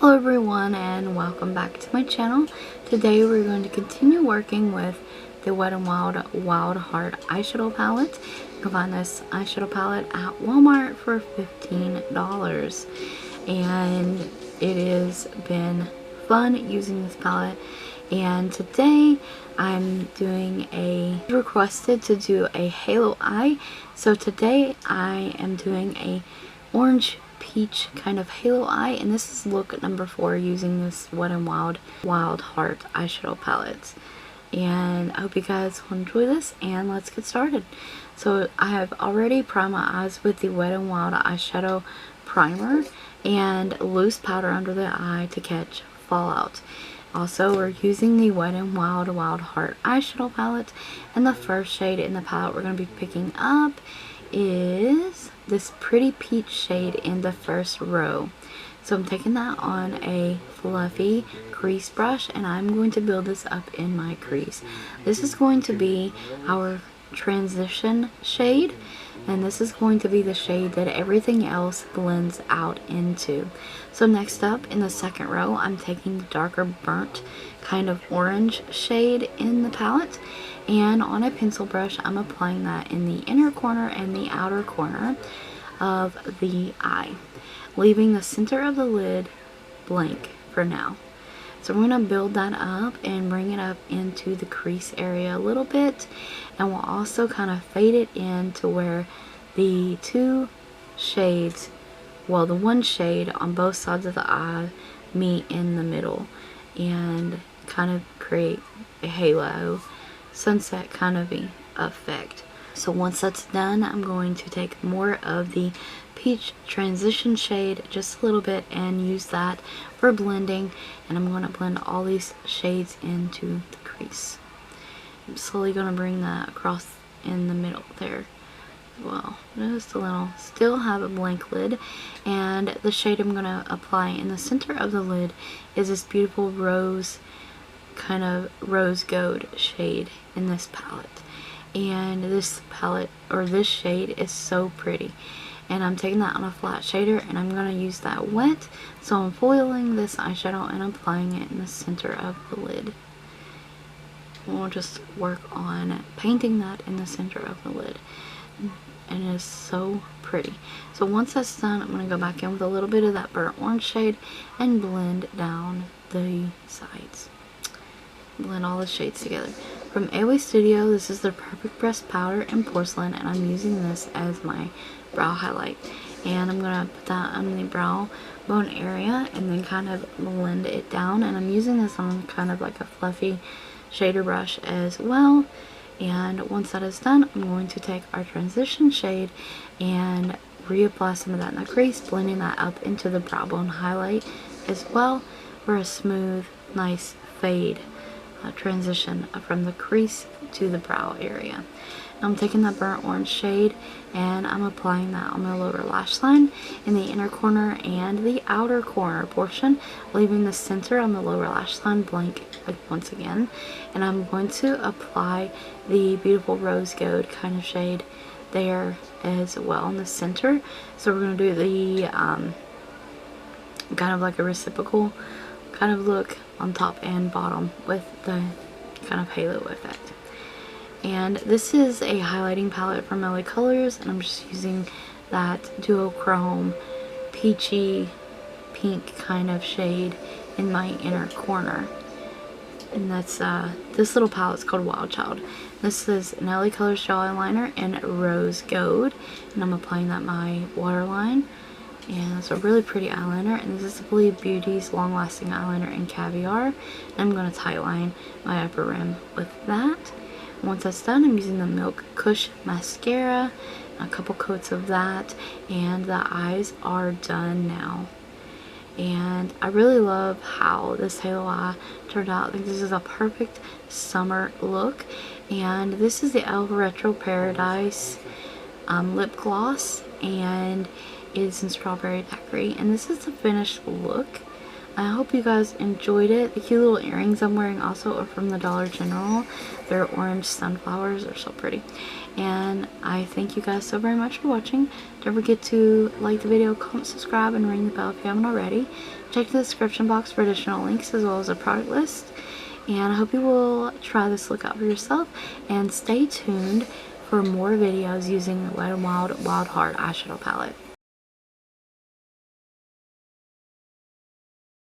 Hello everyone and welcome back to my channel. Today we're going to continue working with the Wet n Wild Wild Heart eyeshadow palette. You can find this eyeshadow palette at Walmart for $15. And it has been fun using this palette. And today I'm doing requested to do a halo eye. So today I am doing a orange peach kind of halo eye, and this is look number 4 using this Wet n Wild Wild Heart eyeshadow palette. And I hope you guys will enjoy this, and let's get started. So I have already primed my eyes with the Wet n Wild eyeshadow primer and loose powder under the eye to catch fallout. Also, we're using the Wet n Wild Wild Heart eyeshadow palette, and the first shade in the palette we're going to be picking up is this pretty peach shade in the first row. So I'm taking that on a fluffy crease brush, and I'm going to build this up in my crease. This is going to be our transition shade, and this is going to be the shade that everything else blends out into. So next up in the second row, I'm taking the darker burnt kind of orange shade in the palette, and on a pencil brush I'm applying that in the inner corner and the outer corner of the eye, leaving the center of the lid blank for now. So we're going to build that up and bring it up into the crease area a little bit, and we'll also kind of fade it in to where the two shades, well, the one shade on both sides of the eye meet in the middle and kind of create a halo sunset kind of effect. So once that's done, I'm going to take more of the peach transition shade, just a little bit, and use that for blending, and I'm going to blend all these shades into the crease. I'm slowly going to bring that across in the middle there. Well, just a little. Still have a blank lid, and the shade I'm going to apply in the center of the lid is this beautiful rose, kind of rose gold shade in this palette. And this palette, or this shade, is so pretty. And I'm taking that on a flat shader, and I'm going to use that wet. So I'm foiling this eyeshadow and applying it in the center of the lid. We'll just work on painting that in the center of the lid. And it is so pretty. So once that's done, I'm going to go back in with a little bit of that burnt orange shade and blend down the sides. Blend all the shades together. From AOA Studio, this is the Perfect Pressed Powder in Porcelain, and I'm using this as my brow highlight. And I'm going to put that on the brow bone area and then kind of blend it down. And I'm using this on kind of like a fluffy shader brush as well. And once that is done, I'm going to take our transition shade and reapply some of that in the crease, blending that up into the brow bone highlight as well for a smooth, nice fade transition from the crease to the brow area. I'm taking that burnt orange shade and I'm applying that on my lower lash line in the inner corner and the outer corner portion, leaving the center on the lower lash line blank once again. And I'm going to apply the beautiful rose gold kind of shade there as well in the center. So we're going to do the kind of like a reciprocal kind of look on top and bottom with the kind of halo effect. And this is a highlighting palette from LaColors, and I'm just using that duochrome peachy pink kind of shade in my inner corner. And that's this little palette is called Wild Child. This is an LaColors Gel Eyeliner in Rose Gold, and I'm applying that my waterline. And it's a really pretty eyeliner, and this is Believe Beauty's Long Lasting Eyeliner in Caviar. And I'm going to tightline my upper rim with that. Once that's done, I'm using the Milk Kush Mascara, a couple coats of that, and the eyes are done now. And I really love how this halo eye turned out. I think this is a perfect summer look. And this is the e.l.f. Retro Paradise lip gloss, and it's in Strawberry Daiquiri, and this is the finished look. I hope you guys enjoyed it. The cute little earrings I'm wearing also are from the Dollar General. They're orange sunflowers. They're so pretty. And I thank you guys so very much for watching. Don't forget to like the video, comment, subscribe, and ring the bell if you haven't already. Check the description box for additional links as well as a product list. And I hope you will try this look out for yourself. And stay tuned for more videos using the Wet n Wild Wild Heart eyeshadow palette.